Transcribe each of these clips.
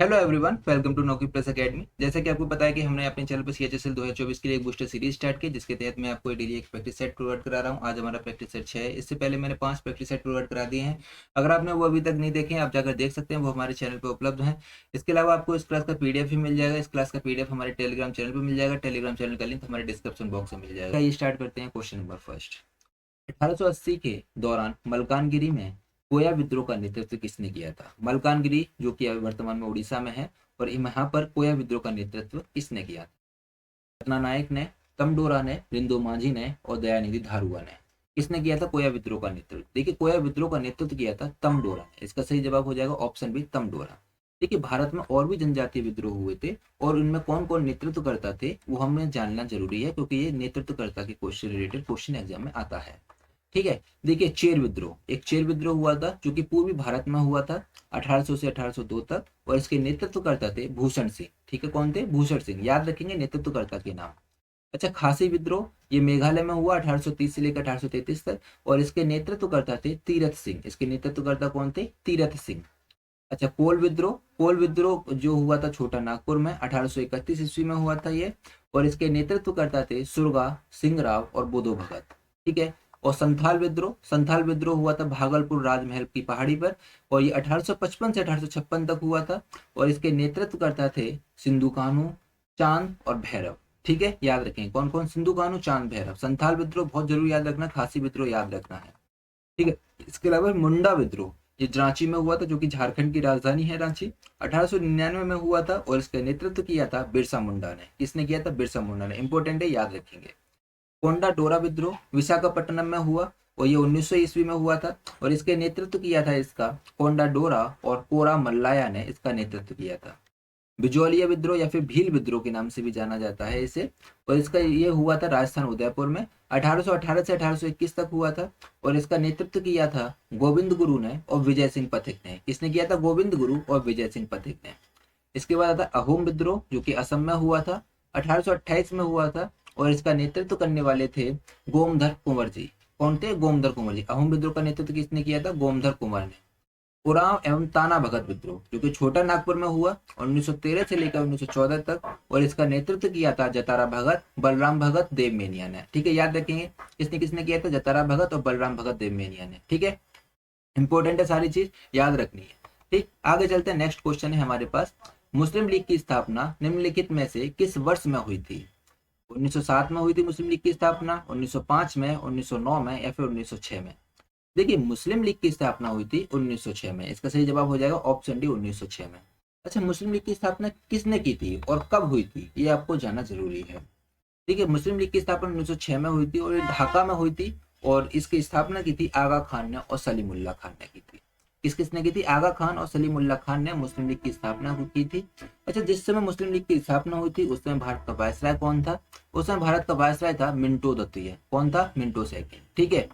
Hello everyone, welcome to नौकरी plus academy. जैसे कि आपको पता है कि हमने अपने चैनल पर सीएचएसएल 2024 के लिए एक बूस्टर सीरीज स्टार्ट की, जिसके तहत मैं आपको डेली एक प्रैक्टिस सेट प्रोवाइड करा रहा हूं। आज हमारा प्रैक्टिस सेट 6 है। इससे पहले मैंने 5 प्रैक्टिस सेट प्रोवाइड करा दिए हैं। अगर आपने वो अभी तक नहीं देखे हैं, आप जाकर देख सकते हैं, वो हमारे चैनल पर उपलब्ध है। इसके अलावा आपको इस क्लास का पीडीएफ भी मिल जाएगा। इस क्लास का पीडीएफ हमारे टेलीग्राम चैनल पर मिल जाएगा। टेलीग्राम चैनल का लिंक हमारे डिस्क्रिप्शन बॉक्स में मिल जाएगा। ये स्टार्ट करते हैं क्वेश्चन नंबर फर्स्ट। 1880 के दौरान मलकानगिरी में कोया विद्रोह का नेतृत्व किसने किया था? मलकानगिरी जो कि अभी वर्तमान में उड़ीसा में है, और यहाँ पर कोया विद्रोह का नेतृत्व किसने किया था? रत्ना नायक ने, तमडोरा ने, रिंदो माझी ने और दयानिधि धारुआ ने। किसने किया था कोया विद्रोह का नेतृत्व? देखिए, कोया विद्रोह का नेतृत्व किया था तमडोरा ने। इसका सही जवाब हो जाएगा ऑप्शन बी, तमडोरा। देखिए, भारत में और भी जनजातीय विद्रोह हुए थे, और उनमें कौन कौन नेतृत्व करता थे वो हमें जानना जरूरी है, क्योंकि ये नेतृत्वकर्ता के क्वेश्चन रिलेटेड क्वेश्चन एग्जाम में आता है। ठीक है। देखिए, चेर विद्रोह, एक चेर विद्रोह हुआ था जो कि पूर्वी भारत में हुआ था 1800 से 1802 तक, और इसके नेतृत्वकर्ता थे भूषण सिंह। ठीक है, कौन थे? भूषण सिंह। याद रखेंगे नेतृत्वकर्ता के नाम। अच्छा, खासी विद्रोह, ये मेघालय में हुआ 1830 से लेकर 1833 तक, और इसके नेतृत्वकर्ता थे तीरथ सिंह। इसके नेतृत्वकर्ता कौन थे? तीरथ सिंह। अच्छा, कोल विद्रोह, कोल विद्रोह जो हुआ था छोटा नागपुर में 1831 ईस्वी में हुआ था ये, और इसके नेतृत्वकर्ता थे सुरगा, सिंह राव और बुधो भगत। ठीक है। और संथाल विद्रोह, संथाल विद्रोह हुआ था भागलपुर राजमहल की पहाड़ी पर, और ये 1855 से 1856 तक हुआ था, और इसके नेतृत्वकर्ता थे सिंधु कान्हू, चांद और भैरव। ठीक है, याद रखें कौन कौन? सिंधु कान्हू, चांद, भैरव। संथाल विद्रोह बहुत जरूर याद रखना, खासी विद्रोह याद रखना है। ठीक है। इसके अलावा मुंडा विद्रोह, ये रांची में हुआ था, जो कि झारखंड की राजधानी है रांची। 1899 में हुआ था, और इसका नेतृत्व किया था बिरसा मुंडा ने। किसने किया था? बिरसा मुंडा ने। इंपॉर्टेंट है, याद रखेंगे। कोंडा डोरा विद्रोह विशाखापट्टनम में हुआ, और ये 1900 ईस्वी में हुआ था, और इसके नेतृत्व किया था इसका कोंडा डोरा, और कोरा मल्लाया ने इसका नेतृत्व किया था। बिजौलिया विद्रोह या फिर भील विद्रोह के नाम से भी जाना जाता है इसे, और इसका ये हुआ था राजस्थान उदयपुर में 1818 से 1821 तक हुआ था, और इसका नेतृत्व किया था गोविंद गुरु ने और विजय सिंह पथिक ने। किसने किया था? गोविंद गुरु और विजय सिंह पथिक ने। इसके बाद आता अहोम विद्रोह, जो कि असम में हुआ था, 1828 में हुआ था, और इसका नेतृत्व करने वाले थे गोमधर कुंवर जी। कौन थे? गोमधर कुंवर जी। अहोम विद्रोह का नेतृत्व किसने किया था? गोमधर कुंवर ने। उरांव एवं ताना भगत विद्रोह, जो कि छोटा नागपुर में हुआ 1913 से लेकर 1914 तक, और इसका नेतृत्व किया था जतारा भगत, बलराम भगत, देव मेनिया ने। ठीक है, याद रखेंगे किसने किसने किया था? जतारा भगत और बलराम भगत, देव मेनिया ने। ठीक है, इंपॉर्टेंट है, सारी चीज याद रखनी है। ठीक, आगे चलते हैं। नेक्स्ट क्वेश्चन है हमारे पास, मुस्लिम लीग की स्थापना निम्नलिखित में से किस वर्ष में हुई थी? 1907 में हुई थी मुस्लिम लीग की स्थापना, 1905 में, 1909 में, या फिर 1906 में? देखिए, मुस्लिम लीग की स्थापना हुई थी 1906 में। इसका सही जवाब हो जाएगा ऑप्शन डी, 1906 में। अच्छा, मुस्लिम लीग की स्थापना किसने की थी और कब हुई थी, ये आपको जानना जरूरी है। ठीक है, मुस्लिम लीग की स्थापना 1906 में हुई थी, और ये ढाका में हुई थी, और इसकी स्थापना की थी आगा खान ने और सलीमुल्लाह खान ने की थी। किस किसने की थी? आगा खान और सलीमुल्लाह खान ने मुस्लिम लीग की स्थापना की थी। अच्छा, जिस समय मुस्लिम लीग की स्थापना हुई थी उस समय भारत का वायसराय कौन था? उस समय भारत का वायसराय था मिंटो द्वितीय। कौन था? Minto second. ठीक है।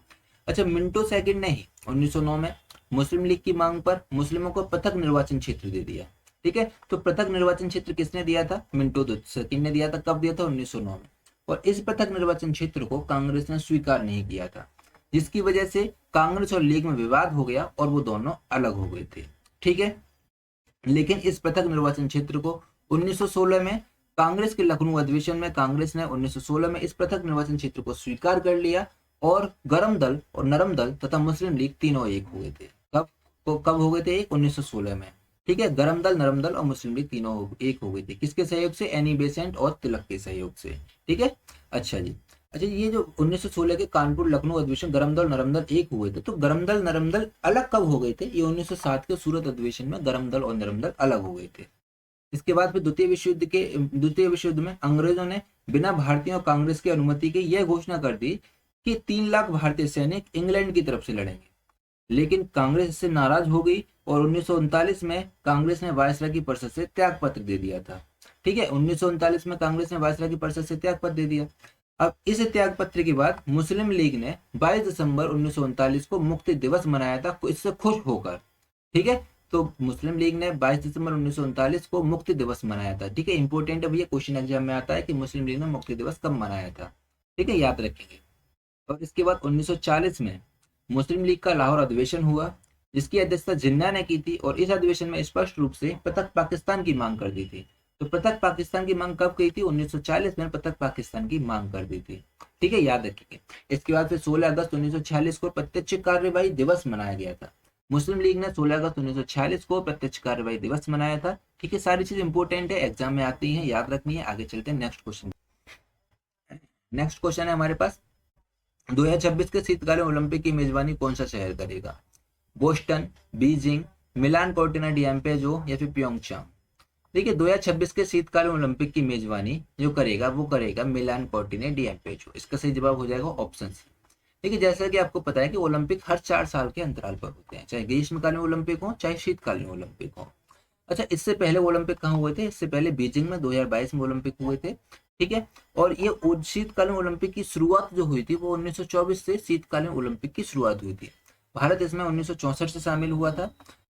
अच्छा, मिंटो सेकंड ने ही 1909 में मुस्लिम लीग की मांग पर मुस्लिमों को पृथक निर्वाचन क्षेत्र दे दिया। ठीक है, तो पृथक निर्वाचन क्षेत्र किसने दिया था? मिंटो सेकंड ने दिया था। कब दिया था? 1909 में। और इस पृथक निर्वाचन क्षेत्र को कांग्रेस ने स्वीकार नहीं किया था, जिसकी वजह से कांग्रेस और लीग में विवाद हो गया, और वो दोनों अलग हो गए थे। ठीक है, लेकिन इस पृथक निर्वाचन क्षेत्र को 1916 में कांग्रेस के लखनऊ अधिवेशन में कांग्रेस ने 1916 में इस पृथक निर्वाचन क्षेत्र को स्वीकार कर लिया, और गरम दल और नरम दल तथा मुस्लिम लीग तीनों एक हो गए थे। कब हो गए थे? 1916 में। ठीक है, गरम दल, नरम दल और मुस्लिम लीग तीनों एक हो गए थे। किसके सहयोग से? एनी बेसेंट और तिलक के सहयोग से। ठीक है। अच्छा जी। अच्छा, ये जो 1916 के कानपुर लखनऊ अधिवेशन गरम दल नरम दल एक हुए थे, तो गरम दल नरम दल अलग कब हो गए थे? ये 1907 के सूरत अधिवेशन में गरम दल और नरम दल अलग हो गए थे। इसके बाद फिर द्वितीय विश्व युद्ध में अंग्रेजों ने बिना भारतीयों और कांग्रेस की अनुमति के यह घोषणा कर दी कि 3 लाख भारतीय सैनिक इंग्लैंड की तरफ से लड़ेंगे। लेकिन कांग्रेस इससे नाराज हो गई, और 1939 में कांग्रेस ने वायसराय की परिषद से त्याग पत्र दे दिया था। ठीक है, 1939 में कांग्रेस ने वायसराय की परिषद से त्याग पत्र दे दिया। अब इस त्याग पत्र के बाद मुस्लिम लीग ने 22 दिसंबर 1939 को मुक्ति दिवस मनाया था, इससे खुश होकर। ठीक है, तो मुस्लिम लीग ने 22 दिसंबर 1939 को मुक्ति दिवस मनाया था। ठीक है, इंपॉर्टेंट है भैया, क्वेश्चन एग्जाम में आता है कि मुस्लिम लीग ने मुक्ति दिवस कब मनाया था। ठीक है, याद रखेंगे। और इसके बाद 1940 में मुस्लिम लीग का लाहौर अधिवेशन हुआ, जिसकी अध्यक्षता जिन्ना ने की थी और इस अधिवेशन में स्पष्ट रूप से पृथक पाकिस्तान की मांग कर दी थी। तो पृथक पाकिस्तान की मांग कब की थी? 1940 में पृथक पाकिस्तान की मांग कर दी थी। ठीक है, याद रखिए। इसके बाद फिर 16 अगस्त 1946 को प्रत्यक्ष कार्यवाही दिवस मनाया गया था। मुस्लिम लीग ने 16 अगस्त 1946 को प्रत्यक्ष कार्यवाही दिवस मनाया था। ठीक है, सारी चीज इंपॉर्टेंट है, एग्जाम में आती है, याद रखनी है। आगे चलते हैं नेक्स्ट क्वेश्चन। नेक्स्ट क्वेश्चन है हमारे पास, 2026 के शीतकालीन ओलंपिक की मेजबानी कौन सा शहर करेगा? बोस्टन, बीजिंग, मिलान कोर्टिना डीएम्पेजो या फिर प्योंगचांग? देखिए, 2026 के शीतकालीन ओलंपिक की मेजबानी जो करेगा वो करेगा मिलान कोर्टिना डीएम्पेजो। इसका सही जवाब हो जाएगा ऑप्शन सी। देखिए, जैसा कि आपको पता है कि ओलंपिक हर 4 साल के अंतराल पर होते हैं, चाहे ग्रीष्मकालीन ओलंपिक हो चाहे शीतकालीन ओलंपिक हो। अच्छा, इससे पहले ओलंपिक कहाँ हुए थे? इससे पहले बीजिंग में 2022 में ओलंपिक हुए थे। ठीक है, और ये शीतकालीन ओलंपिक की शुरुआत जो हुई थी वो 1924 से शीतकालीन ओलंपिक की शुरुआत हुई थी। भारत इसमें 1964 से शामिल हुआ था।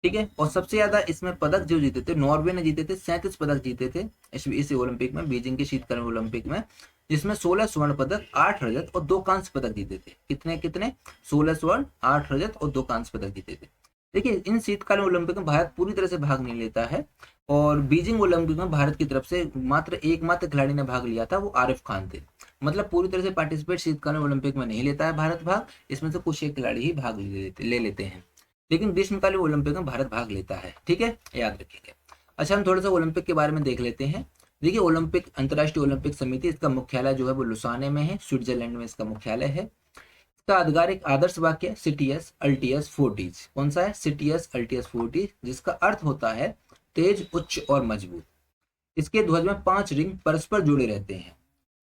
ठीक है, और सबसे ज्यादा इसमें पदक जो जीते थे नॉर्वे ने जीते थे, 37 पदक जीते थे इस ओलंपिक में, बीजिंग के शीतकालीन ओलंपिक में, जिसमें 16 स्वर्ण पदक, 8 रजत और 2 कांस्य पदक जीते थे। कितने कितने? 16 स्वर्ण, 8 रजत और 2 कांस्य पदक जीते थे। देखिए, इन शीतकालीन ओलंपिक में भारत पूरी तरह से भाग नहीं लेता है, और बीजिंग ओलंपिक में भारत की तरफ से एकमात्र खिलाड़ी ने भाग लिया था, वो आरिफ खान थे। मतलब पूरी तरह से पार्टिसिपेट शीतकालीन ओलंपिक में नहीं लेता है भारत भाग, इसमें से कुछ एक खिलाड़ी ही भाग ले लेते हैं। लेकिन ग्रीष्मकालीन ओलंपिक में भारत भाग लेता है। ठीक है, याद रखिएगा। अच्छा, हम थोड़ा सा ओलंपिक के बारे में देख लेते हैं। देखिए, ओलंपिक अंतर्राष्ट्रीय ओलंपिक समिति, इसका मुख्यालय जो है वो लुसाने में है, स्विट्जरलैंड में इसका मुख्यालय है। इसका आधिकारिक आदर्श वाक्य सिटियस अल्टियस फोर्टिस। कौन सा है? सिटियस अल्टियस फोर्टिस, जिसका अर्थ होता है तेज, उच्च और मजबूत। इसके ध्वज में 5 रिंग परस्पर जुड़े रहते हैं।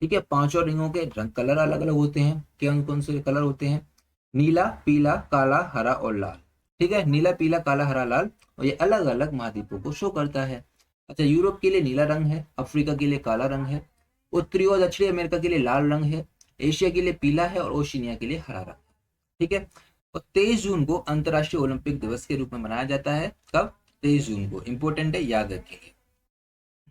ठीक है, पांचों रिंगों के रंग कलर अलग अलग होते हैं। कौन कौन से कलर होते हैं? नीला, पीला, काला, हरा और लाल। ठीक है, नीला, पीला, काला, हरा, लाल, और ये अलग अलग महाद्वीपों को शो करता है। अच्छा, यूरोप के लिए नीला रंग है, अफ्रीका के लिए काला रंग है, उत्तरी और दक्षिणी अमेरिका के लिए लाल रंग है, एशिया के लिए पीला है और ओशिनिया के लिए हरा रंग है। ठीक है, और 23 जून को अंतर्राष्ट्रीय ओलंपिक दिवस के रूप में मनाया जाता है। कब? 23 जून को। इंपॉर्टेंट है, याद रखेंगे।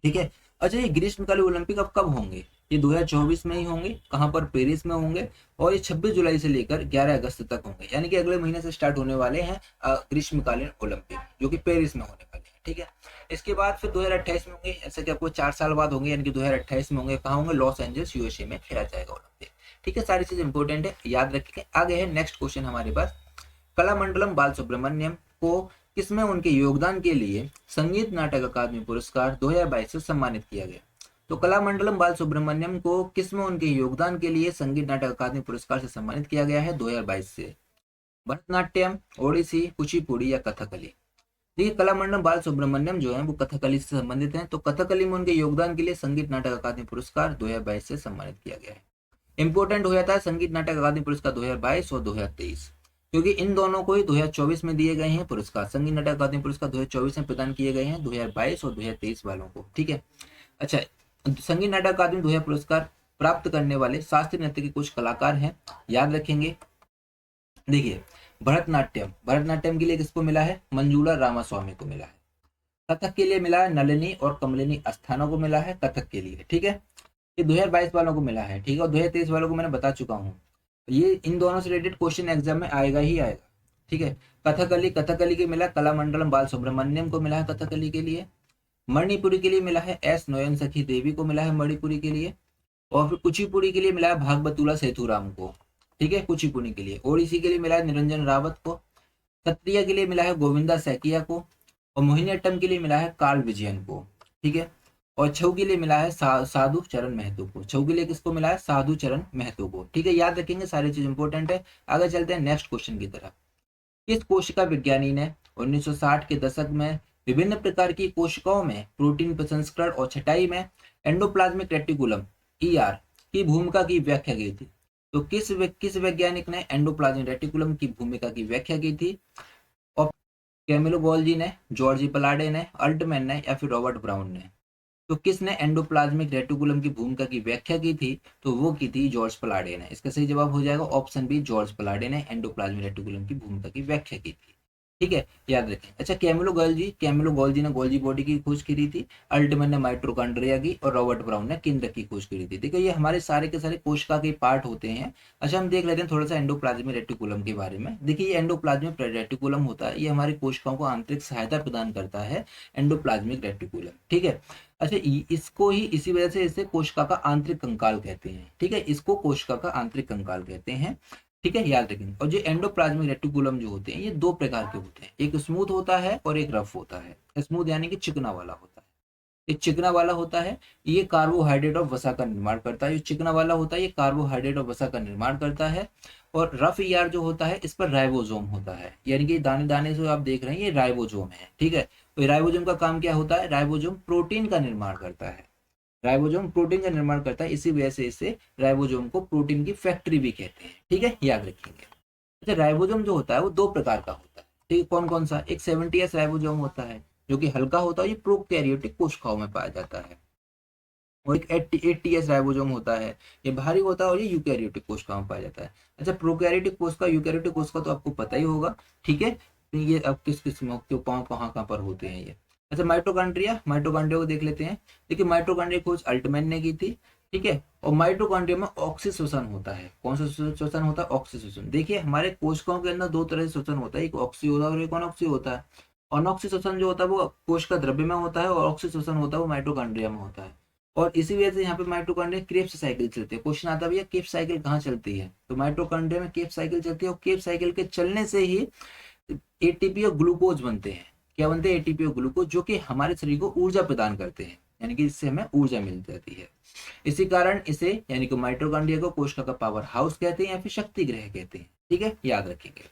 ठीक है। अच्छा, ये ग्रीष्मकालीन ओलंपिक अब कब होंगे? ये 2024 में ही होंगे। कहाँ पर? पेरिस में होंगे। और ये 26 जुलाई से लेकर 11 अगस्त तक होंगे, यानी कि अगले महीने से स्टार्ट होने वाले हैं ग्रीष्मकालीन ओलंपिक, जो कि पेरिस में होने वाले हैं। ठीक है, इसके बाद फिर 2028 में होंगे, ऐसे कि आपको 4 साल बाद होंगे, यानी कि 2028 में होंगे। कहाँ होंगे? लॉस एंजल्स, यूएसए में खेला जाएगा ओलंपिक। ठीक है, सारी चीज इंपॉर्टेंट है, याद रखेंगे। आगे है नेक्स्ट क्वेश्चन हमारे पास, कलामंडलम बालसुब्रमण्यम को किसमें उनके योगदान के लिए संगीत नाटक अकादमी पुरस्कार 2022 से सम्मानित किया गया? तो कलामंडलम बालसुब्रमण्यम को किसमें उनके योगदान के लिए संगीत नाटक अकादमी पुरस्कार से सम्मानित किया गया है 2022 से? भरतनाट्यम, ओडिसी, कुचिपुड़ी या कथकली? देखिए, कलामंडलम बालसुब्रमण्यम जो है वो कथकली से संबंधित है, तो कथकली में उनके योगदान के लिए संगीत नाटक अकादमी पुरस्कार 2022 से सम्मानित किया गया है। इंपॉर्टेंट हो जाता है संगीत नाटक अकादमी पुरस्कार 2022 और 2023, क्योंकि इन दोनों को ही 2024 में दिए गए हैं पुरस्कार। संगीत नाटक अकादमी पुरस्कार 2024 में प्रदान किए गए हैं 2022 और 2023 वालों को। ठीक है। अच्छा, संगीत नाटक अकादमी 2000 पुरस्कार प्राप्त करने वाले शास्त्रीय नृत्य के कुछ कलाकार हैं, याद रखेंगे। देखिए, भरतनाट्यम के लिए किसको मिला है? मंजूला रामास्वामी को मिला है। कथक के लिए मिला है नलिनी और कमलिनी अस्थाना को मिला है कथक के लिए। ठीक है, ये 2022 वालों को मिला है। ठीक है, और 2023 वालों को मैंने बता चुका हूँ। ये इन दोनों से रिलेटेड क्वेश्चन एग्जाम में आएगा ही आएगा। ठीक है, कथकली के मिला कलामंडलम बालसुब्रमण्यम को मिला है कथकली के लिए। मणिपुरी के लिए मिला है एस नोयन सखी देवी को मिला है मणिपुरी के लिए। और फिर कुचिपुड़ी के लिए मिला है भागबतुला सेतुराम को। ठीक है, कुचिपुड़ी के लिए। ओडिसी के लिए मिला है निरंजन रावत को। सत्रिया के लिए मिला है गोविंदा सैकिया को। और मोहिनीअट्टम के लिए मिला है कार्ल विजयन को। ठीक है, और छऊ के लिए मिला है साधु चरण महतो को। छऊ के लिए किसको मिला है? साधु चरण महतो को। ठीक है, याद रखेंगे, सारी चीज इंपॉर्टेंट है। आगे चलते हैं नेक्स्ट क्वेश्चन की तरफ। किस कोशिका विज्ञानी ने 1960 के दशक में विभिन्न प्रकार की कोशिकाओं में प्रोटीन प्रसंस्करण और छटाई में एंडोप्लाज्मिक रेटिकुलम ER की भूमिका की व्याख्या की थी? तो किस वैज्ञानिक ने एंडोप्लाज्मिक रेटिकुलम की भूमिका की व्याख्या की थी? और कैमिलो गोल्जी ने, जॉर्जी पलाडे ने, अल्टमैन ने या फिर रॉबर्ट ब्राउन ने? तो किसने एंडोप्लाज्मिक रेटिकुलम की भूमिका की व्याख्या की थी? तो वो की थी जॉर्ज पलाडे ने। इसका सही जवाब हो जाएगा ऑप्शन बी, जॉर्ज पलाडे ने एंडोप्लाज्मिक रेटिकुलम की भूमिका की व्याख्या की थी। ठीक है, याद रखें। अच्छा, कैमिलो गोल्जी ने गोल्जी बॉडी की खोज करी थी, अल्टमैन ने माइटोकॉन्ड्रिया की, और रॉबर्ट ब्राउन ने केंद्रक की खोज करी थी। देखो ये हमारे सारे के सारे कोशिका के पार्ट होते हैं। अच्छा, हम देख लेते हैं थोड़ा सा एंडोप्लाज्मिक रेटिकुलम के बारे में। देखिए ये एंडोप्लाज्मिक रेटिकुलम होता है, ये हमारी कोशिकाओं को आंतरिक सहायता प्रदान करता है, एंडोप्लाज्मिक रेटिकुलम। ठीक है। अच्छा, इसको ही इसी वजह से इसे कोशिका का आंतरिक कंकाल कहते हैं। ठीक है, इसको कोशिका का आंतरिक कंकाल कहते हैं। ठीक है, याद रखेंगे। और जो एंडोप्लाज्मिक रेटिकुलम जो होते हैं ये दो प्रकार के होते हैं, एक स्मूथ होता है और एक रफ होता है। स्मूथ यानी कि चिकना वाला होता है, ये चिकना वाला होता है, ये कार्बोहाइड्रेट और वसा का निर्माण करता है। जो चिकना वाला होता है ये कार्बोहाइड्रेट और वसा का निर्माण करता है। और रफ ईआर जो होता है इस पर राइबोसोम होता है, यानी कि दाने दाने से आप देख रहे हैं ये राइबोसोम है। ठीक है, तो राइबोसोम का काम क्या होता है, राइबोसोम प्रोटीन का निर्माण करता है। राइबोसोम प्रोटीन का निर्माण करता है, इसी वजह से इसे राइबोसोम को प्रोटीन की फैक्ट्री भी कहते हैं। ठीक है, याद रखेंगे। अच्छा, राइबोसोम जो होता है वो दो प्रकार का होता है। ठीक है, कौन कौन सा, एक 70S राइबोसोम होता है जो कि हल्का होता है, ये प्रोकैरियोटिक कोशिकाओं में पाया जाता है। और एक 80S राइबोसोम होता है, ये भारी होता है और ये यूकैरियोटिक कोशिकाओं में पाया जाता है। अच्छा, प्रोकैरियोटिक कोशिका यूकैरियोटिक कोशिका तो आपको पता ही होगा। ठीक है, तो ये अब किस किस क्यों कहाँ कहाँ पर होते हैं ये। अच्छा, माइटोकॉन्ड्रिया को देख लेते हैं। देखिए माइटोकॉन्ड्रिया की खोज अल्टमैन ने की थी। ठीक है, और माइटोकॉन्ड्रिया में ऑक्सीशोषण होता है। कौन सा श्वसन होता है, ऑक्सीशोषण। देखिए हमारे कोशिकाओं के अंदर दो तरह से श्वसन होता है, एक ऑक्सी होता है और एक अनऑक्सी होता है। अनऑक्सी श्वसन जो होता है वो कोश का द्रव्य में होता है, और ऑक्सी श्वसन होता है वो माइटोकॉन्ड्रिया में होता है। और इसी वजह से यहाँ पे माइटोकॉन्ड्रिया क्रेब्स साइकिल चलती है। क्वेश्चन आता है भैया क्रेब्स साइकिल कहाँ चलती है, तो माइटोकॉन्ड्रिया में क्रेब्स साइकिल चलती है, और क्रेब्स साइकिल के चलने से ही एटीपी और ग्लूकोज बनते हैं। क्या बनते हैं, एटीपी और ग्लूकोज, जो कि हमारे शरीर को ऊर्जा प्रदान करते हैं, यानी कि इससे हमें ऊर्जा मिल जाती है। इसी कारण इसे यानी कि माइटोकॉन्ड्रिया को कोशिका का पावर हाउस कहते हैं या फिर शक्ति गृह कहते हैं। ठीक है, याद रखेंगे।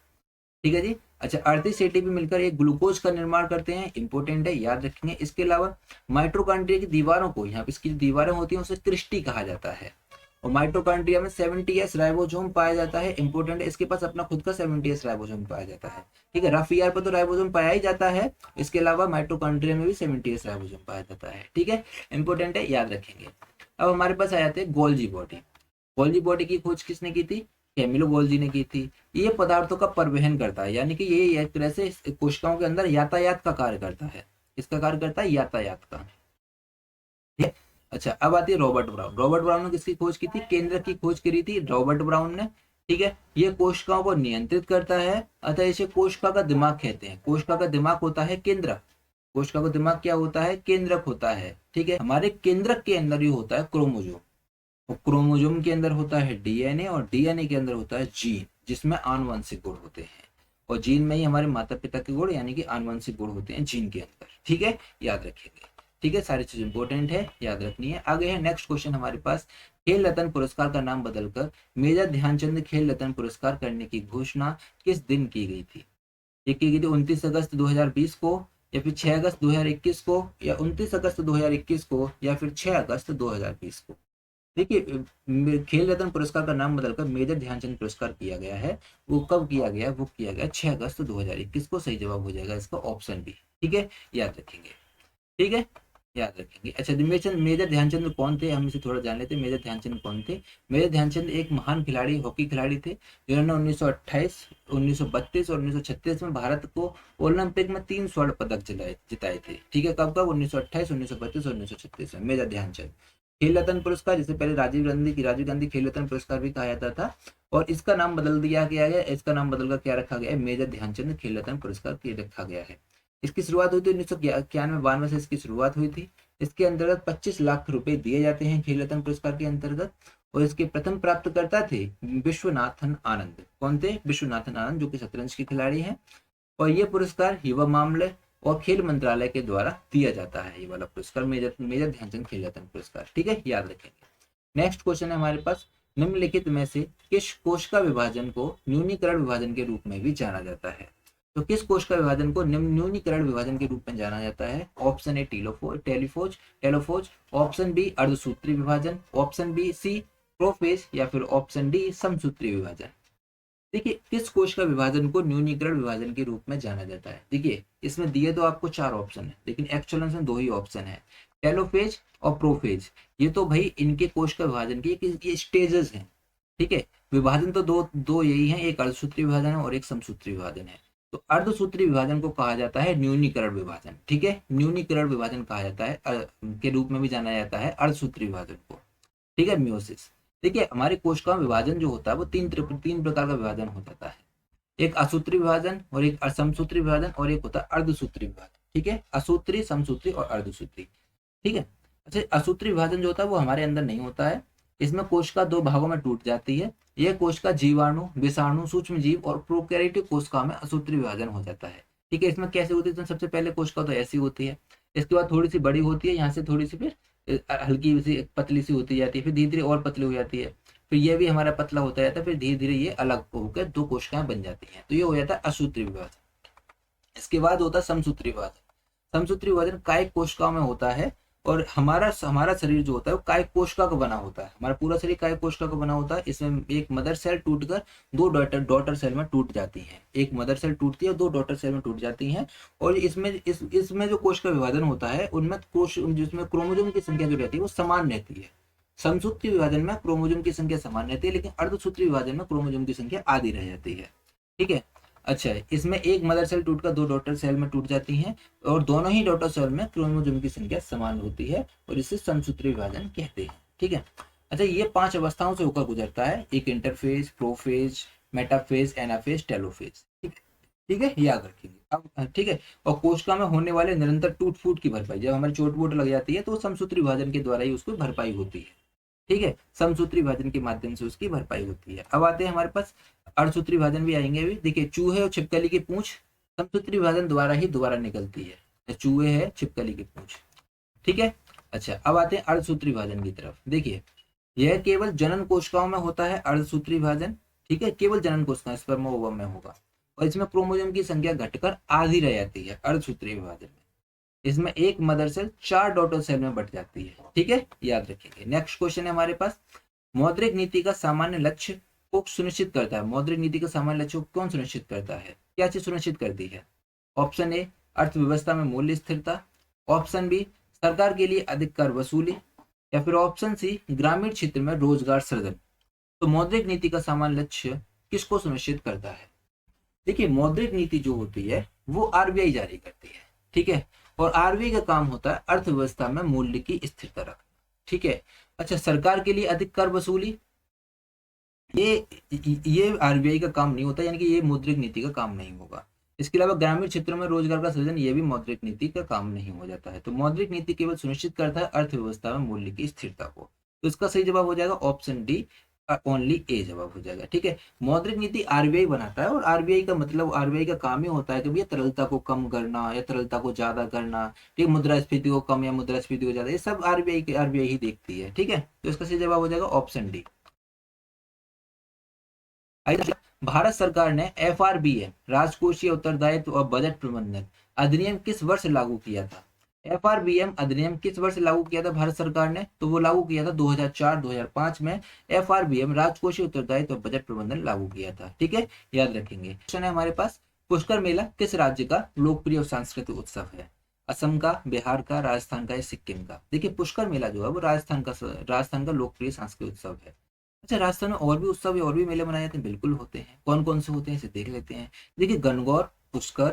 ठीक है जी। अच्छा, 38 एटीपी मिलकर एक ग्लूकोज का निर्माण करते हैं, इंपॉर्टेंट है, याद रखेंगे। इसके अलावा माइटोकॉन्ड्रिया की दीवारों को, यहाँ पे इसकी जो दीवारें होती हैं उसे क्रिस्टी कहा जाता है। और माइटोकॉन्ड्रिया में 70S राइबोसोम पाया जाता है, इंपॉर्टेंट है, इसके पास अपना खुद का 70S राइबोसोम पाया जाता है। ठीक है, रफ ईआर पर तो राइबोसोम पाया ही जाता है, इसके अलावा माइटोकॉन्ड्रिया में भी 70S राइबोसोम पाया जाता है। ठीक है, इंपॉर्टेंट है, याद रखेंगे। अब हमारे पास आ जाते हैं गोल्जी बॉडी। गोल्जी बॉडी की खोज किसने की थी, कैमिलो गोल्जी ने की थी। ये पदार्थों का परिवहन करता है, यानी कि ये एक तरह से कोशिकाओं के अंदर यातायात का कार्य करता है। किसका कार्य करता है, यातायात का। ठीक है। अच्छा, अब आती है रॉबर्ट ब्राउन। रॉबर्ट ब्राउन ने किसकी खोज की थी, केंद्रक की खोज करी थी रॉबर्ट ब्राउन ने। ठीक है, ये कोशिकाओं को नियंत्रित करता है, अतः इसे कोशिका का दिमाग कहते हैं। कोशिका का दिमाग होता है केंद्रक। कोशिका का दिमाग क्या होता है, केंद्रक होता है। ठीक है, हमारे केंद्रक के अंदर ही होता है क्रोमोजोम, और क्रोमोजोम के अंदर होता है डीएनए, और डीएनए के अंदर होता है जीन, जिसमें आनुवंशिक गुण होते हैं। और जीन में ही हमारे माता पिता के गुण यानी कि आनुवंशिक गुण होते हैं जीन के अंदर। ठीक है, याद रखेंगे। ठीक है, सारी चीज इंपॉर्टेंट है, याद रखनी है। आगे है नेक्स्ट क्वेश्चन हमारे पास, खेल रत्न पुरस्कार का नाम बदलकर मेजर ध्यानचंद खेल रत्न पुरस्कार करने की घोषणा किस दिन की गई थी। ये की गई थी 29 अगस्त 2020 को, या फिर 6 अगस्त 2021 को, या 29 अगस्त 2021 को, या फिर 6 अगस्त 2020 को। देखिए खेल रत्न पुरस्कार का नाम बदलकर मेजर ध्यानचंद पुरस्कार किया गया है। वो कब किया गया, वो किया गया 6 अगस्त 2021 को। सही जवाब हो जाएगा इसका ऑप्शन बी। ठीक है, याद रखेंगे। ठीक है, याद रखेंगे। अच्छा, मेजर ध्यानचंद कौन थे, हम इसे थोड़ा जान लेते हैं। मेजर ध्यानचंद कौन थे, मेजर ध्यानचंद एक महान खिलाड़ी, हॉकी खिलाड़ी थे, जिन्होंने 1928, 1932 और 1936 में भारत को ओलंपिक में 3 स्वर्ण पदक जिताए थे। ठीक है, कब कब, 1928, 1932 और 1936 में। मेजर ध्यानचंद खेल रत्न पुरस्कार, जिसे पहले राजीव गांधी खेल रत्न पुरस्कार भी कहा जाता था, और इसका नाम बदल दिया गया है। इसका नाम बदलकर क्या रखा गया है, मेजर ध्यानचंद खेल रत्न पुरस्कार रखा गया है। इसकी शुरुआत हुई थी 1991 से इसकी शुरुआत हुई थी। इसके अंतर्गत 25 लाख रुपए दिए जाते हैं खेल रत्न पुरस्कार के अंतर्गत। और इसके प्रथम प्राप्तकर्ता थे विश्वनाथन आनंद। कौन थे, विश्वनाथन आनंद, जो कि शतरंज के खिलाड़ी हैं। और ये पुरस्कार युवा मामले और खेल मंत्रालय के द्वारा दिया जाता है, ये वाला पुरस्कार मेजर ध्यानचंद खेल रत्न पुरस्कार। ठीक है, याद रखेंगे। नेक्स्ट क्वेश्चन है हमारे पास, निम्नलिखित में से किस कोशिका विभाजन को न्यूनीकरण विभाजन के रूप में भी जाना जाता है। तो किस कोशिका विभाजन को न्यूनीकरण विभाजन के रूप में जाना जाता है। ऑप्शन ए टेलोफोज, ऑप्शन बी अर्धसूत्री विभाजन, ऑप्शन बी सी प्रोफेज, या फिर ऑप्शन डी समसूत्री विभाजन। देखिए किस कोशिका विभाजन को न्यूनीकरण विभाजन के रूप में जाना जाता है। देखिए इसमें दिए तो आपको 4 ऑप्शन है, लेकिन एक्चुअल में 2 ही ऑप्शन है, टेलोफेज और प्रोफेज। ये तो भाई इनके कोशिका विभाजन के ये स्टेजेस हैं। ठीक है, विभाजन तो दो यही है, एक अर्धसूत्री विभाजन है और एक समसूत्री विभाजन है। तो अर्धसूत्री विभाजन को कहा जाता है न्यूनीकरण विभाजन। ठीक है, न्यूनीकरण विभाजन कहा जाता है के रूप में भी जाना जाता है अर्धसूत्री विभाजन को। ठीक है, म्योसिस। देखिए हमारे कोशिका में विभाजन जो होता है वो तीन प्रकार का विभाजन हो जाता है। एक असूत्री विभाजन और एक समसूत्री विभाजन और एक होता है अर्धसूत्री विभाजन। ठीक है, असूत्री, समसूत्री और अर्धसूत्री। ठीक है। अच्छा, असूत्री विभाजन जो होता है वो हमारे अंदर नहीं होता है। इसमें कोशिका दो भागों में टूट जाती है। यह कोशिका जीवाणु, विषाणु, सूक्ष्म जीव और प्रोकैरियोटिक कोशिका में असूत्री विभाजन हो जाता है। ठीक है, इसमें कैसे होती है? तो सबसे पहले कोशिका तो ऐसी होती है, इसके बाद थोड़ी सी बड़ी होती है, यहाँ से थोड़ी सी फिर हल्की सी पतली सी होती जाती है, फिर धीरे धीरे और पतली हो जाती है, फिर ये भी हमारा पतला होता जाता है, फिर धीरे धीरे ये अलग होकर दो कोशिकाएं बन जाती हैं। तो ये हो जाता है असूत्री विभाजन। इसके बाद होता है समसूत्री विभाजन। समसूत्री विभाजन कायिक कोशिकाओं में होता है और हमारा शरीर जो होता है वो कायिक कोशिका का बना होता है। हमारा पूरा शरीर कायिक कोशिका का बना होता है। इसमें एक मदर सेल टूटकर दो डॉटर सेल में टूट जाती है। एक मदर सेल टूटती है, दो डॉटर सेल में टूट जाती हैं। और इसमें जो कोशिका विभाजन होता है उनमें जिसमें क्रोमोसोम की संख्या जो रहती है वो समान रहती है। समसूत्री विभाजन में क्रोमोसोम की संख्या समान रहती है, लेकिन अर्धसूत्री विभाजन में क्रोमोसोम की संख्या आधी रह जाती है। ठीक है। अच्छा, इसमें एक मदर सेल टूटकर दो डॉटर सेल में टूट जाती हैं और दोनों ही डॉटर सेल में क्रोमोसोम की संख्या समान होती है और इसे समसूत्री विभाजन कहते हैं। ठीक है। अच्छा, ये 5 अवस्थाओं से होकर गुजरता है। एक interphase, prophase, metaphase, anaphase, telophase. ठीक है, याद रखेंगे अब। ठीक है। और कोशिका में होने वाले निरंतर टूट फूट की भरपाई, जब हमारी चोट वोट लग जाती है तो समसूत्री विभाजन के द्वारा ही उसको भरपाई होती है। ठीक है, समसूत्री विभाजन के माध्यम से उसकी भरपाई होती है। अब आते हैं हमारे पास अर्धसूत्री विभाजन भी आएंगे अभी। देखिए, चूहे और छिपकली की पूंछ समसूत्री विभाजन द्वारा ही दोबारा निकलती है। चूहे है, छिपकली की पूंछ। ठीक है। अच्छा, अब आते हैं अर्धसूत्री विभाजन की तरफ। देखिए, यह केवल जनन कोशिकाओं में होता है अर्धसूत्री विभाजन। ठीक है, केवल जनन कोशिका स्पर्म ओवम में होगा और इसमें क्रोमोसोम की संख्या घटकर आधी रह जाती है अर्धसूत्री विभाजन में। इसमें एक मदर सेल 4 डॉटर सेल में बट जाती है। ठीक है, याद रखेंगे। नेक्स्ट क्वेश्चन है हमारे पास, मौद्रिक नीति का सामान्य लक्ष्य को सुनिश्चित करता है। मौद्रिक नीति का सामान्य लक्ष्य को कौन सुनिश्चित करता है? क्या चीज सुनिश्चित करती है? ऑप्शन ए, अर्थव्यवस्था में मूल्य स्थिरता। ऑप्शन बी, सरकार के लिए अधिक कर वसूली। या फिर ऑप्शन सी, ग्रामीण क्षेत्र में रोजगार सृजन। तो मौद्रिक नीति का सामान्य लक्ष्य किसको सुनिश्चित करता है? देखिए, मौद्रिक नीति जो होती है वो आरबीआई जारी करती है। ठीक है, और आरबीआई का काम होता है अर्थव्यवस्था में मूल्य की स्थिरता रखना। ठीक है। अच्छा, सरकार के लिए अधिक कर वसूली, ये आरबीआई का काम नहीं होता, यानी कि ये मौद्रिक नीति का काम नहीं होगा। इसके अलावा ग्रामीण क्षेत्रों में रोजगार का सृजन, ये भी मौद्रिक नीति का काम नहीं हो जाता है। तो मौद्रिक नीति केवल सुनिश्चित करता है अर्थव्यवस्था में मूल्य की स्थिरता को। तो इसका सही जवाब हो जाएगा ऑप्शन डी, ओनली ए जवाब हो जाएगा। ठीक है, मौद्रिक नीति आरबीआई बनाता है और आरबीआई का मतलब, आरबीआई का काम ही होता है कि भैया तरलता को कम करना या तरलता को ज्यादा करना। ठीक, मुद्रास्फीति को कम या मुद्रास्फीति को ज्यादा, ये सब आरबीआई ही देखती है। ठीक है, तो इसका सही जवाब हो जाएगा ऑप्शन डी। भारत सरकार ने एफआरबीएम, राजकोषीय उत्तरदायित्व और बजट प्रबंधन अधिनियम किस वर्ष लागू किया था? एफआरबीएम अधिनियम किस वर्ष लागू किया था भारत सरकार ने? तो वो लागू किया था 2004-2005 में। एफआरबीएम, राजकोषीय उत्तरदायित्व और बजट प्रबंधन लागू किया था। ठीक है, याद रखेंगे। क्वेश्चन है हमारे पास, पुष्कर मेला किस राज्य का लोकप्रिय और सांस्कृतिक उत्सव है? असम का, बिहार का, राजस्थान का या सिक्किम का? देखिए, पुष्कर मेला जो है वो राजस्थान का लोकप्रिय सांस्कृतिक उत्सव है। अच्छा, राजस्थान में और भी उत्सव और भी मेले मनाए जाते हैं। बिल्कुल होते हैं। कौन कौन से होते हैं इसे देख लेते हैं। देखिए, गणगौर, पुष्कर,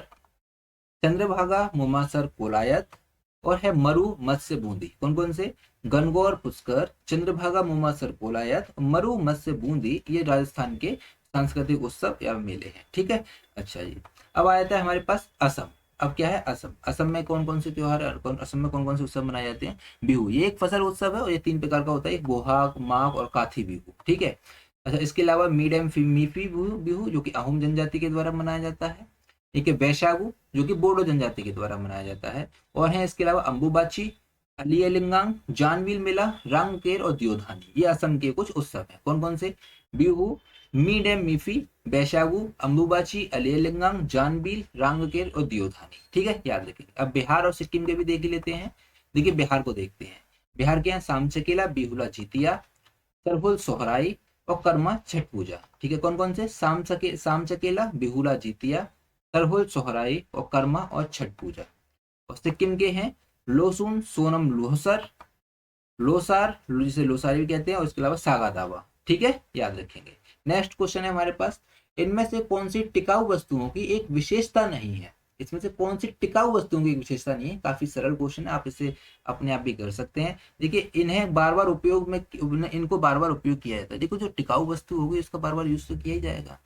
चंद्रभागा, मुमासर, कोलायत और है मरु, मत्स्य, बूंदी। कौन कौन से? गणगौर, पुष्कर, चंद्रभागा, मुमासर, कोलायत, मरु, मत्स्य, बूंदी, ये राजस्थान के सांस्कृतिक उत्सव या मेले हैं। ठीक है। अच्छा जी, अब आ जाता है हमारे पास असम। अब क्या है असम? असम में कौन कौन से त्योहार, असम में कौन कौन से उत्सव मनाए जाते हैं? बिहू, ये एक फसल उत्सव है और ये 3 प्रकार का होता है, एक बोहाग, माघ और काथी बिहू। ठीक है। अच्छा, इसके अलावा मीफी बिहू जो कि अहोम जनजाति के द्वारा मनाया जाता है। ठीक है, वैशागु जो कि बोडो जनजाति के द्वारा मनाया जाता है। और है इसके अलावा अंबुबाची, अलियलिंगांग, जानवील मेला, रांगकेर और दियोधानी, ये असम के कुछ उत्सव हैं। कौन कौन से? बिहू, मीडेम मीफी, बैशागु, अंबुबाची, अलियलिंगांग, जानबील, रांगकेर और दियोधानी। ठीक है, याद रखिए। अब बिहार और सिक्किम के भी देख लेते हैं। देखिए, बिहार को देखते हैं। बिहार के यहाँ साम चकेला, बिहुला जितिया, सरहुल सोहराई और कर्मा छठ पूजा। ठीक है, कौन कौन से? साम चकेला, बिहुला जितिया, सरहुल सोहराई और कर्मा और छठ पूजा। और सिक्किम के हैं लोसुन, सोनम लोहसर, लोसार जिसे लोसारी भी कहते हैं, और इसके अलावा सागा दावा। ठीक है, याद रखेंगे। नेक्स्ट क्वेश्चन है हमारे पास, इनमें से कौन सी टिकाऊ वस्तुओं की एक विशेषता नहीं है? इसमें से कौन सी टिकाऊ वस्तुओं की एक विशेषता नहीं है? काफी सरल क्वेश्चन है, आप इसे अपने आप भी कर सकते हैं। देखिए इन्हें बार बार उपयोग में, इनको बार बार उपयोग किया जाता है। देखो जो टिकाऊ वस्तु होगी इसका बार बार यूज तो किया ही जाएगा।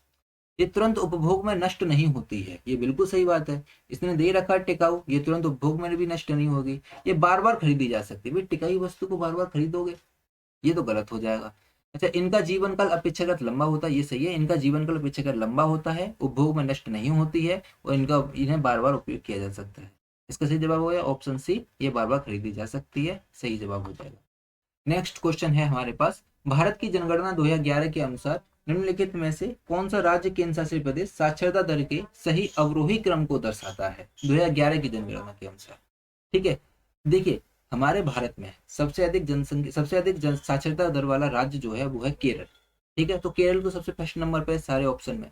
ये तुरंत उपभोग में नष्ट नहीं होती है, ये बिल्कुल सही बात है। इसने दे रखा है टिकाऊ, ये तुरंत उपभोग में भी नष्ट नहीं होगी, ये बार बार खरीदी जा सकती है। भाई टिकाई वस्तु को बार बार खरीदोगे, ये तो गलत हो जाएगा। अच्छा, इनका जीवन काल अपेक्षाकृत लंबा होता है, ये सही है। इनका जीवन काल अपेक्षाकृत लंबा होता है, उपभोग में नष्ट नहीं होती है और इन्हें बार बार उपयोग किया जा सकता है। इसका सही जवाब हो गया ऑप्शन सी, ये बार बार खरीदी जा सकती है, सही जवाब हो जाएगा। नेक्स्ट क्वेश्चन है हमारे पास, भारत की जनगणना 2011 के अनुसार निम्नलिखित में से कौन सा राज्य केंद्र शासित प्रदेश साक्षरता दर के सही अवरोही क्रम को दर्शाता है 2011 की जनगणना के अनुसार? ठीक है, देखिए हमारे भारत में सबसे अधिक जनसंख्या, सबसे अधिक साक्षरता दर वाला राज्य जो है वो है केरल। ठीक है, तो केरल तो सबसे फर्स्ट नंबर पे है सारे ऑप्शन में।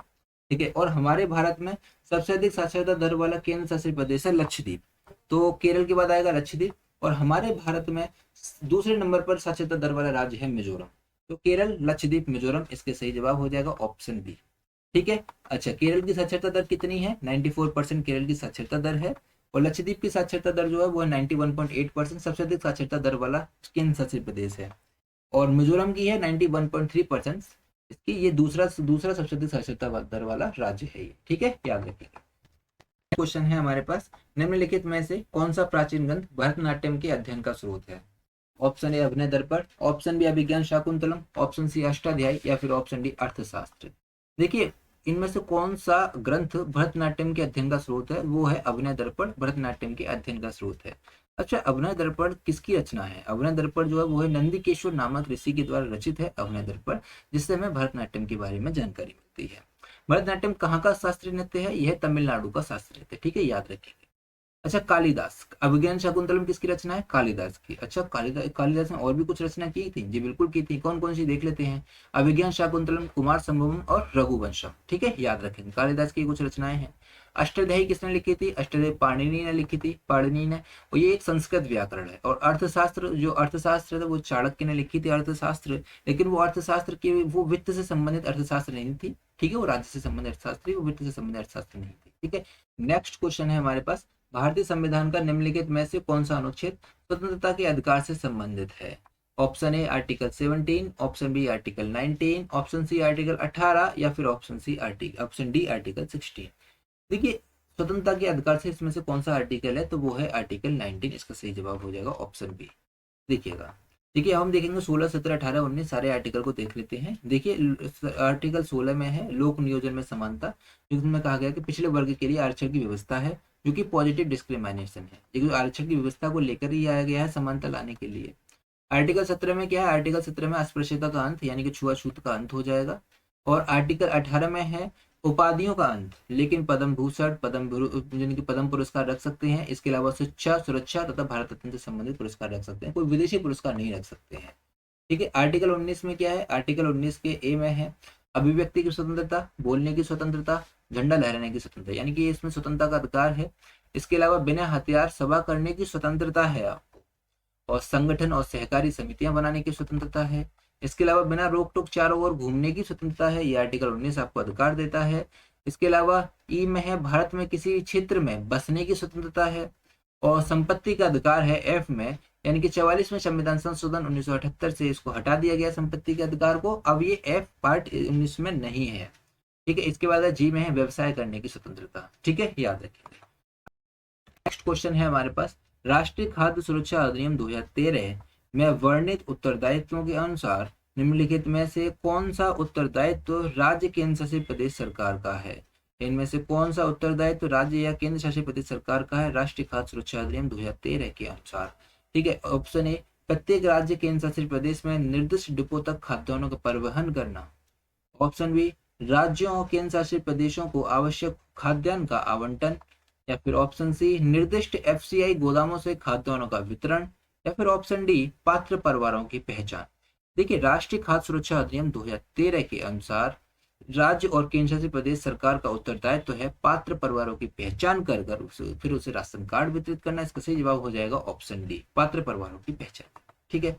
ठीक है, और हमारे भारत में सबसे अधिक साक्षरता दर वाला केंद्र शासित प्रदेश है लक्षद्वीप, तो केरल के बाद आएगा लक्षद्वीप। और हमारे भारत में दूसरे नंबर पर साक्षरता दर वाला राज्य है मिजोरम, तो केरल, लक्षद्वीप, मिजोरम, इसके सही जवाब हो जाएगा ऑप्शन बी। ठीक है, अच्छा केरल की साक्षरता दर कितनी है? 94% केरल की साक्षरता दर है, और लक्षद्वीप की साक्षरता दर जो है वो 91.8%, सबसे अधिक साक्षरता दर वाला केंद्र शासित प्रदेश है। और मिजोरम की है 91.3%, इसकी ये दूसरा सबसे अधिक साक्षरता दर वाला राज्य है ये। ठीक है, याद रखिएगा। क्वेश्चन है हमारे पास, निम्नलिखित में से कौन सा प्राचीन ग्रंथ भरतनाट्यम के अध्ययन का स्रोत है? ऑप्शन ए अभिनय दर्पण, ऑप्शन बी अभिज्ञान शाकुंतलम, ऑप्शन सी अष्टाध्यायी, या फिर ऑप्शन डी अर्थशास्त्र। देखिए इनमें से कौन सा ग्रंथ भरतनाट्यम के अध्ययन का स्रोत है? वो है अभिनय दर्पण, भरतनाट्यम के अध्ययन का स्रोत है। अच्छा, अभिनय दर्पण किसकी रचना है? अभिनय दर्पण जो है वो है नंदिकेश्वर नामक ऋषि के द्वारा रचित है अभिनय दर्पण, जिससे हमें भरतनाट्यम के बारे में जानकारी मिलती है। भरतनाट्यम कहाँ का शास्त्रीय नृत्य है? यह तमिलनाडु का शास्त्रीय नृत्य। ठीक है, याद रखिएगा। अच्छा, कालिदास, अभिज्ञान शाकुंतलम किसकी रचना है? कालिदास की। अच्छा, कालिदास ने और भी कुछ रचना की थी? जी बिल्कुल की थी। कौन कौन सी देख लेते हैं। अभिज्ञान शाकुंतलम, कुमार संभवम और रघुवंशम। ठीक है, याद रखेंगे, कालिदास की कुछ रचनाएं हैं। अष्टाध्यायी किसने लिखी थी? अष्टाध्यायी पाणिनि ने लिखी थी, पाणिनि ने, और ये एक संस्कृत व्याकरण है। और अर्थशास्त्र, जो अर्थशास्त्र था वो चाणक्य ने लिखी थी अर्थशास्त्र, लेकिन वो अर्थशास्त्र की, वो वित्त से संबंधित अर्थशास्त्र नहीं थी। ठीक है, वो राज्य से संबंधित अर्थशास्त्र, वो वित्त से संबंधित अर्थशास्त्र नहीं थी। ठीक है, नेक्स्ट क्वेश्चन है हमारे पास, भारतीय संविधान का निम्नलिखित में से कौन सा अनुच्छेद स्वतंत्रता के अधिकार से संबंधित है? Option A article 17, option B article 19, option C article 18, या फिर ऑप्शन डी आर्टिकल 16। देखिए स्वतंत्रता के अधिकार से इसमें से कौन सा आर्टिकल है? तो वो है आर्टिकल 19, इसका सही जवाब हो जाएगा ऑप्शन बी। देखिएगा, देखिए हम देखेंगे 16, 17, 18, 19 सारे आर्टिकल को देख लेते हैं। देखिए आर्टिकल 16 में है लोक नियोजन में समानता, जिसमें कहा गया कि पिछले वर्ग के लिए आरक्षण की व्यवस्था है, जो कि पॉजिटिव डिस्क्रिमिनेशन है। देखिए आरक्षण की व्यवस्था को लेकर ही आया गया है समानता लाने के लिए। आर्टिकल 17 में क्या है? आर्टिकल 17 में अस्पृश्यता का अंत, यानी कि छुआछूत का अंत हो जाएगा। और आर्टिकल 18 में है उपाधियों का अंत, लेकिन पद्म भूषण, यानी कि पद्म पुरस्कार रख सकते हैं। इसके अलावा शिक्षा, सुरक्षा तथा भारत रत्न से संबंधित पुरस्कार रख सकते हैं, कोई विदेशी पुरस्कार नहीं रख सकते हैं। ठीक है, आर्टिकल 19 में क्या है? आर्टिकल 19 के ए में है अभिव्यक्ति की स्वतंत्रता, बोलने की स्वतंत्रता, झंडा लहराने की स्वतंत्रता, यानी कि इसमें स्वतंत्रता का अधिकार है। इसके अलावा बिना हथियार सभा करने की स्वतंत्रता है आपको, और संगठन और सहकारी समितियां बनाने की स्वतंत्रता है। इसके अलावा बिना रोक टोक चारों ओर घूमने की स्वतंत्रता है, ये आर्टिकल 19 आपको अधिकार देता है। इसके अलावा ई में है भारत में किसी क्षेत्र में बसने की स्वतंत्रता है, और संपत्ति का अधिकार है एफ में, यानी कि 44वें संविधान संशोधन 1978 से इसको हटा दिया गया संपत्ति के अधिकार को, अब ये एफ पार्ट 19 में नहीं है। ठीक है, इसके बाद जी में है व्यवसाय करने की स्वतंत्रता। ठीक है, याद रखिए। नेक्स्ट क्वेश्चन है हमारे पास, राष्ट्रीय खाद्य सुरक्षा अधिनियम 2013 में वर्णित उत्तरदायित्वों के अनुसार निम्नलिखित में से कौन सा उत्तरदायित्व राज्य केंद्र शासित प्रदेश सरकार का है? इनमें से कौन सा उत्तरदायित्व राज्य या केंद्र शासित प्रदेश सरकार का है राष्ट्रीय खाद्य सुरक्षा अधिनियम 2013 के अनुसार? ठीक है, ऑप्शन ए प्रत्येक राज्य केंद्र शासित प्रदेश में निर्दिष्ट डिपो तक खाद्यान्नों का परिवहन करना, ऑप्शन बी राज्यों और केंद्र शासित प्रदेशों को आवश्यक खाद्यान्न का आवंटन, या फिर ऑप्शन सी निर्दिष्ट एफसीआई गोदामों से खाद्यान्नों का वितरण, या फिर ऑप्शन डी पात्र परिवारों की पहचान। देखिए राष्ट्रीय खाद्य सुरक्षा अधिनियम 2013 के अनुसार राज्य और केंद्र शासित प्रदेश सरकार का उत्तरदायित्व है पात्र परिवारों की पहचान कर फिर उसे राशन कार्ड वितरित करना। इसका सही जवाब हो जाएगा ऑप्शन डी, पात्र परिवारों की पहचान। ठीक है,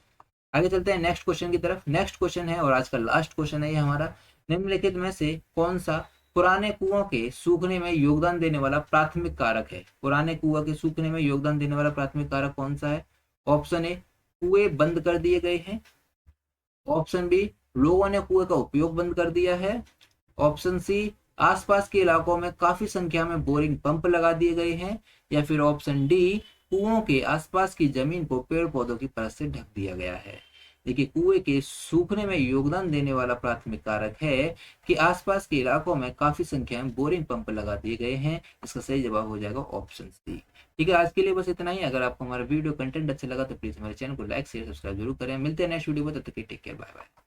आगे चलते हैं नेक्स्ट क्वेश्चन की तरफ। नेक्स्ट क्वेश्चन है और आज का लास्ट क्वेश्चन है ये हमारा, निम्नलिखित में से कौन सा पुराने कुओं के सूखने में योगदान देने वाला प्राथमिक कारक है? पुराने कुआं के सूखने में योगदान देने वाला प्राथमिक कारक कौन सा है? ऑप्शन ए, कुएं बंद कर दिए गए हैं। ऑप्शन बी, लोगों ने कुएं का उपयोग बंद कर दिया है। ऑप्शन सी, आसपास के इलाकों में काफी संख्या में बोरिंग पंप लगा दिए गए हैं। या फिर ऑप्शन डी, कुओं के आसपास की जमीन को पेड़ पौधों की परत से ढक दिया गया है। देखिए, कुएं के सूखने में योगदान देने वाला प्राथमिक कारक है कि आसपास के इलाकों में काफी संख्या में बोरिंग पंप लगा दिए गए हैं। इसका सही जवाब हो जाएगा ऑप्शन सी। ठीक है, आज के लिए बस इतना ही। अगर आपको हमारा वीडियो कंटेंट अच्छा लगा तो प्लीज हमारे चैनल को लाइक शेयर सब्सक्राइब जरूर करें। मिलते हैं नेक्स्ट वीडियो में, तब तक के टेक केयर, बाय बाय।